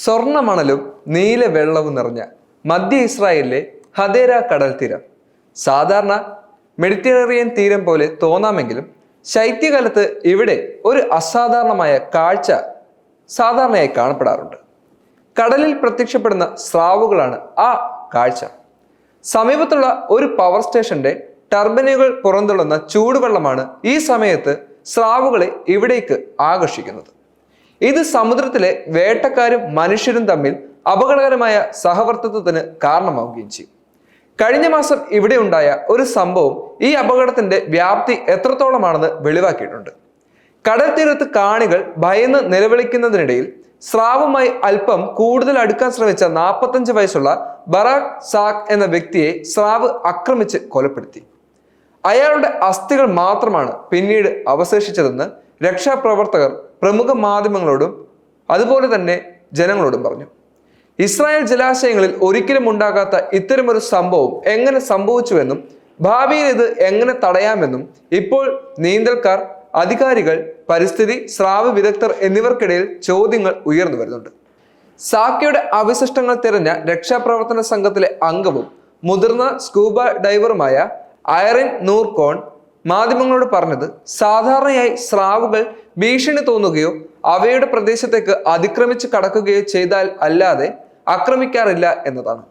സ്വർണ്ണമണലും നീല വെള്ളവും നിറഞ്ഞ മധ്യ ഇസ്രായേലിലെ ഹദേര കടൽ തീരം സാധാരണ മെഡിറ്ററേനിയൻ തീരം പോലെ തോന്നാമെങ്കിലും ശൈത്യകാലത്ത് ഇവിടെ ഒരു അസാധാരണമായ കാഴ്ച സാധാരണയായി കാണപ്പെടാറുണ്ട്. കടലിൽ പ്രത്യക്ഷപ്പെടുന്ന സ്രാവുകളാണ് ആ കാഴ്ച. സമീപത്തുള്ള ഒരു പവർ സ്റ്റേഷന്റെ ടർബൈനുകൾ പുറന്തള്ളുന്ന ചൂടുവെള്ളമാണ് ഈ സമയത്ത് സ്രാവുകളെ ഇവിടേക്ക് ആകർഷിക്കുന്നത്. ഇത് സമുദ്രത്തിലെ വേട്ടക്കാരും മനുഷ്യരും തമ്മിൽ അപകടകരമായ സഹവർത്തിത്വത്തിന് കാരണമാവുകയും ചെയ്യും. കഴിഞ്ഞ മാസം ഇവിടെ ഉണ്ടായ ഒരു സംഭവം ഈ അപകടത്തിന്റെ വ്യാപ്തി എത്രത്തോളമാണെന്ന് വെളിവാക്കിയിട്ടുണ്ട്. കടൽ തീരത്ത് കാണികൾ ഭയന്ന് നിലവിളിക്കുന്നതിനിടയിൽ സ്രാവുമായി അല്പം കൂടുതൽ അടുക്കാൻ ശ്രമിച്ച 45 വയസ്സുള്ള ബറാഖ് സാഖ് എന്ന വ്യക്തിയെ സ്രാവ് ആക്രമിച്ച് കൊലപ്പെടുത്തി. അയാളുടെ അസ്ഥികൾ മാത്രമാണ് പിന്നീട് അവശേഷിച്ചതെന്ന് രക്ഷാപ്രവർത്തകർ പ്രമുഖ മാധ്യമങ്ങളോടും അതുപോലെ തന്നെ ജനങ്ങളോടും പറഞ്ഞു. ഇസ്രായേൽ ജലാശയങ്ങളിൽ ഒരിക്കലും ഉണ്ടാകാത്ത ഇത്തരമൊരു സംഭവം എങ്ങനെ സംഭവിച്ചുവെന്നും ഭാവിയിൽ ഇത് എങ്ങനെ തടയാമെന്നും ഇപ്പോൾ നീന്തൽക്കാർ, അധികാരികൾ, പരിസ്ഥിതി, സ്രാവ് വിദഗ്ധർ എന്നിവർക്കിടയിൽ ചോദ്യങ്ങൾ ഉയർന്നു വരുന്നുണ്ട്. സാക്കിയുടെ അവശിഷ്ടങ്ങൾ തിരഞ്ഞ രക്ഷാപ്രവർത്തന സംഘത്തിലെ അംഗവും മുതിർന്ന സ്കൂബ ഡൈവറുമായ ഐറിൻ നൂർകോൺ മാധ്യമങ്ങളോട് പറഞ്ഞത് സാധാരണയായി സ്രാവുകൾ ഭീഷണി തോന്നുകയോ അവയുടെ പ്രദേശത്തേക്ക് അതിക്രമിച്ച് കടക്കുകയോ ചെയ്താൽ അല്ലാതെ ആക്രമിക്കാറില്ല എന്നതാണ്.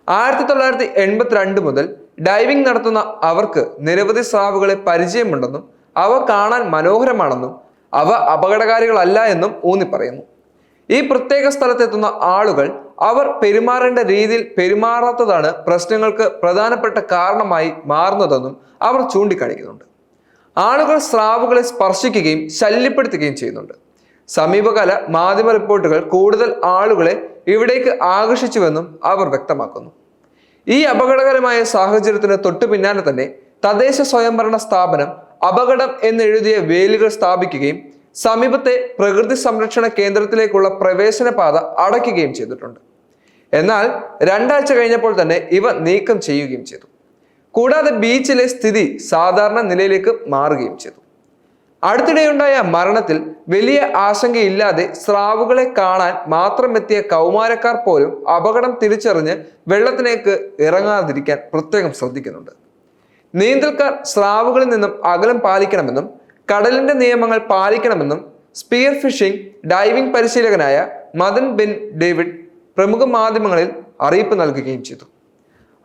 1982 മുതൽ ഡൈവിംഗ് നടത്തുന്ന അവർക്ക് നിരവധി സ്രാവുകളെ പരിചയമുണ്ടെന്നും അവ കാണാൻ മനോഹരമാണെന്നും അവ അപകടകാരികളല്ല എന്നും ഊന്നി പറയുന്നു. ഈ പ്രത്യേക സ്ഥലത്തെത്തുന്ന ആളുകൾ അവർ പെരുമാറേണ്ട രീതിയിൽ പെരുമാറാത്തതാണ് പ്രശ്നങ്ങൾക്ക് പ്രധാനപ്പെട്ട കാരണമായി മാറുന്നതെന്നും അവർ ചൂണ്ടിക്കാണിക്കുന്നുണ്ട്. ആളുകൾ സ്രാവുകളെ സ്പർശിക്കുകയും ശല്യപ്പെടുത്തുകയും ചെയ്യുന്നുണ്ട്. സമീപകാല മാധ്യമ റിപ്പോർട്ടുകൾ കൂടുതൽ ആളുകളെ ഇവിടേക്ക് ആകർഷിച്ചുവെന്നും അവർ വ്യക്തമാക്കുന്നു. ഈ അപകടകരമായ സാഹചര്യത്തിന് തൊട്ടു പിന്നാലെ തന്നെ തദ്ദേശ സ്വയംഭരണ സ്ഥാപനം അപകടം എന്നെഴുതിയ വേലികൾ സ്ഥാപിക്കുകയും സമീപത്തെ പ്രകൃതി സംരക്ഷണ കേന്ദ്രത്തിലേക്കുള്ള പ്രവേശന പാത അടയ്ക്കുകയും ചെയ്തിട്ടുണ്ട്. എന്നാൽ 2 ആഴ്ച കഴിഞ്ഞപ്പോൾ തന്നെ ഇവ നീക്കം ചെയ്യുകയും ചെയ്തു. കൂടാതെ ബീച്ചിലെ സ്ഥിതി സാധാരണ നിലയിലേക്ക് മാറുകയും ചെയ്തു. അടുത്തിടെയുണ്ടായ മരണത്തിൽ വലിയ ആശങ്കയില്ലാതെ സ്രാവുകളെ കാണാൻ മാത്രം എത്തിയ കൗമാരക്കാർ പോലും അപകടം തിരിച്ചറിഞ്ഞ് വെള്ളത്തിലേക്ക് ഇറങ്ങാതിരിക്കാൻ പ്രത്യേകം ശ്രദ്ധിക്കുന്നുണ്ട്. നീന്തൽക്കാർ സ്രാവുകളിൽ നിന്നും അകലം പാലിക്കണമെന്നും കടലിന്റെ നിയമങ്ങൾ പാലിക്കണമെന്നും സ്പിയർ ഫിഷിംഗ് ഡൈവിംഗ് പരിശീലകനായ മദൻ ബിൻ ഡേവിഡ് പ്രമുഖ മാധ്യമങ്ങളിൽ അറിയിപ്പ് നൽകുകയും ചെയ്തു.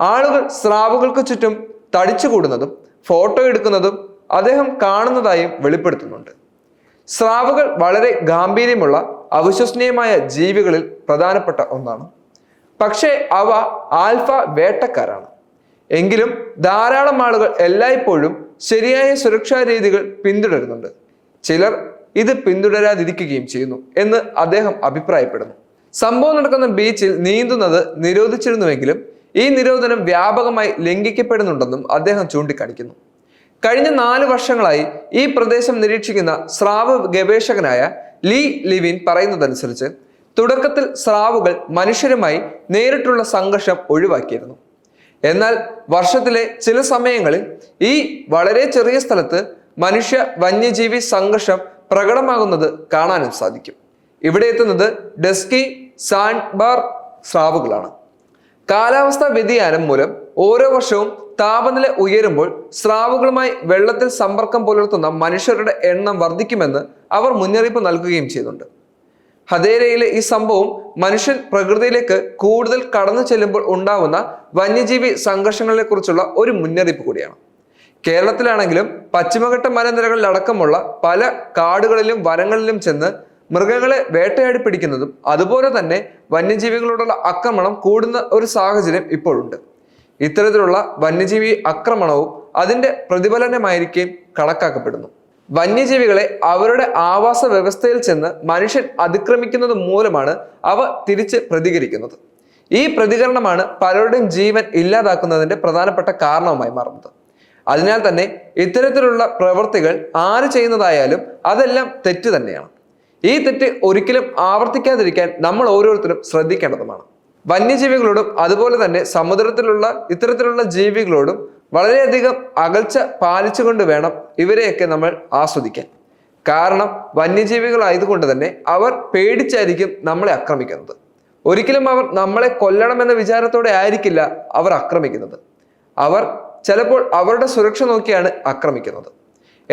ആളുകൾ സ്രാവുകൾക്ക് ചുറ്റും തടിച്ചുകൂടുന്നതും ഫോട്ടോ എടുക്കുന്നതും അദ്ദേഹം കാണുന്നതായും വെളിപ്പെടുത്തുന്നുണ്ട്. സ്രാവുകൾ വളരെ ഗാംഭീര്യമുള്ള അവിശ്വസനീയമായ ജീവികളിൽ പ്രധാനപ്പെട്ട ഒന്നാണ്. പക്ഷേ അവ ആൽഫ വേട്ടക്കാരാണ്. എങ്കിലും ധാരാളം ആളുകൾ എല്ലായ്പ്പോഴും ശരിയായ സുരക്ഷാ രീതികൾ പിന്തുടരുന്നുണ്ട്. ചിലർ ഇത് പിന്തുടരാതിരിക്കുകയും ചെയ്യുന്നു എന്ന് അദ്ദേഹം അഭിപ്രായപ്പെടുന്നു. സംഭവം നടക്കുന്ന ബീച്ചിൽ നീന്തുന്നത് നിരോധിച്ചിരുന്നുവെങ്കിലും ഈ നിരോധനം വ്യാപകമായി ലംഘിക്കപ്പെടുന്നുണ്ടെന്നും അദ്ദേഹം ചൂണ്ടിക്കാണിക്കുന്നു. കഴിഞ്ഞ 4 വർഷങ്ങളായി ഈ പ്രദേശം നിരീക്ഷിക്കുന്ന സ്രാവ് ഗവേഷകനായ ലീ ലിവിൻ പറയുന്നതനുസരിച്ച് തുടക്കത്തിൽ സ്രാവുകൾ മനുഷ്യരുമായി നേരിട്ടുള്ള സംഘർഷം ഒഴിവാക്കിയിരുന്നു. എന്നാൽ വർഷത്തിലെ ചില സമയങ്ങളിൽ ഈ വളരെ ചെറിയ സ്ഥലത്ത് മനുഷ്യ വന്യജീവി സംഘർഷം പ്രകടമാകുന്നത് കാണാനും സാധിക്കും. ഇവിടെ എത്തുന്നത് ഡസ്കി സാൻഡ്ബാർ സ്രാവുകളാണ്. കാലാവസ്ഥാ വ്യതിയാനം മൂലം ഓരോ വർഷവും താപനില ഉയരുമ്പോൾ സ്രാവുകളുമായി വെള്ളത്തിൽ സമ്പർക്കം പുലർത്തുന്ന മനുഷ്യരുടെ എണ്ണം വർദ്ധിക്കുമെന്ന് അവർ മുന്നറിയിപ്പ് നൽകുകയും ചെയ്യുന്നുണ്ട്. ഹദേരയിലെ ഈ സംഭവം മനുഷ്യൻ പ്രകൃതിയിലേക്ക് കൂടുതൽ കടന്നു ചെല്ലുമ്പോൾ ഉണ്ടാവുന്ന വന്യജീവി സംഘർഷങ്ങളെ കുറിച്ചുള്ള ഒരു മുന്നറിയിപ്പ് കൂടിയാണ്. കേരളത്തിലാണെങ്കിലും പശ്ചിമഘട്ട മലനിരകളിലടക്കമുള്ള പല കാടുകളിലും വനങ്ങളിലും ചെന്ന് മൃഗങ്ങളെ വേട്ടയാടി പിടിക്കുന്നതും അതുപോലെ തന്നെ വന്യജീവികളോടുള്ള ആക്രമണം കൂടുന്ന ഒരു സാഹചര്യം ഇപ്പോഴുണ്ട്. ഇത്തരത്തിലുള്ള വന്യജീവി ആക്രമണവും അതിന്റെ പ്രതിഫലനമായിരിക്കും കണക്കാക്കപ്പെടുന്നു. വന്യജീവികളെ അവരുടെ ആവാസ വ്യവസ്ഥയിൽ ചെന്ന് മനുഷ്യൻ അതിക്രമിക്കുന്നത് മൂലമാണ് അവ തിരിച്ച് പ്രതികരിക്കുന്നത്. ഈ പ്രതികരണമാണ് പലരുടെയും ജീവൻ ഇല്ലാതാക്കുന്നതിന്റെ പ്രധാനപ്പെട്ട കാരണവുമായി മാറുന്നത്. അതിനാൽ തന്നെ ഇത്തരത്തിലുള്ള പ്രവൃത്തികൾ ആര് ചെയ്യുന്നതായാലും അതെല്ലാം തെറ്റ് തന്നെയാണ്. ഈ തെറ്റ് ഒരിക്കലും ആവർത്തിക്കാതിരിക്കാൻ നമ്മൾ ഓരോരുത്തരും ശ്രദ്ധിക്കേണ്ടതുമാണ്. വന്യജീവികളോടും അതുപോലെ തന്നെ സമുദ്രത്തിലുള്ള ഇത്തരത്തിലുള്ള ജീവികളോടും വളരെയധികം അകൽച്ച പാലിച്ചുകൊണ്ട് വേണം ഇവരെയൊക്കെ നമ്മൾ ആസ്വദിക്കാൻ. കാരണം വന്യജീവികളായതുകൊണ്ട് തന്നെ അവർ പേടിച്ചായിരിക്കും നമ്മളെ ആക്രമിക്കുന്നത്. ഒരിക്കലും അവർ നമ്മളെ കൊല്ലണമെന്ന വിചാരത്തോടെ ആയിരിക്കില്ല അവർ ആക്രമിക്കുന്നത്. അവർ ചിലപ്പോൾ അവരുടെ സുരക്ഷ നോക്കിയാണ് ആക്രമിക്കുന്നത്.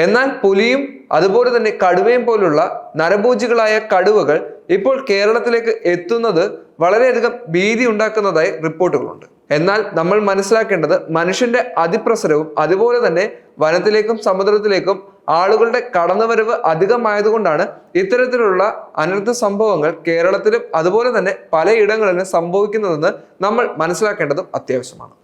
എന്നാൽ പുലിയും അതുപോലെ തന്നെ കടുവയും പോലുള്ള നരഭോജികളായ കടുവകൾ ഇപ്പോൾ കേരളത്തിലേക്ക് എത്തുന്നത് വളരെയധികം ഭീതി ഉണ്ടാക്കുന്നതായി റിപ്പോർട്ടുകളുണ്ട്. എന്നാൽ നമ്മൾ മനസ്സിലാക്കേണ്ടത് മനുഷ്യന്റെ അതിപ്രസരവും അതുപോലെ തന്നെ വനത്തിലേക്കും സമുദ്രത്തിലേക്കും ആളുകളുടെ കടന്നുവരവ് അധികമായതുകൊണ്ടാണ് ഇത്തരത്തിലുള്ള അനർത്ഥ സംഭവങ്ങൾ കേരളത്തിലും അതുപോലെ തന്നെ പലയിടങ്ങളിലും സംഭവിക്കുന്നതെന്ന് നമ്മൾ മനസ്സിലാക്കേണ്ടതും അത്യാവശ്യമാണ്.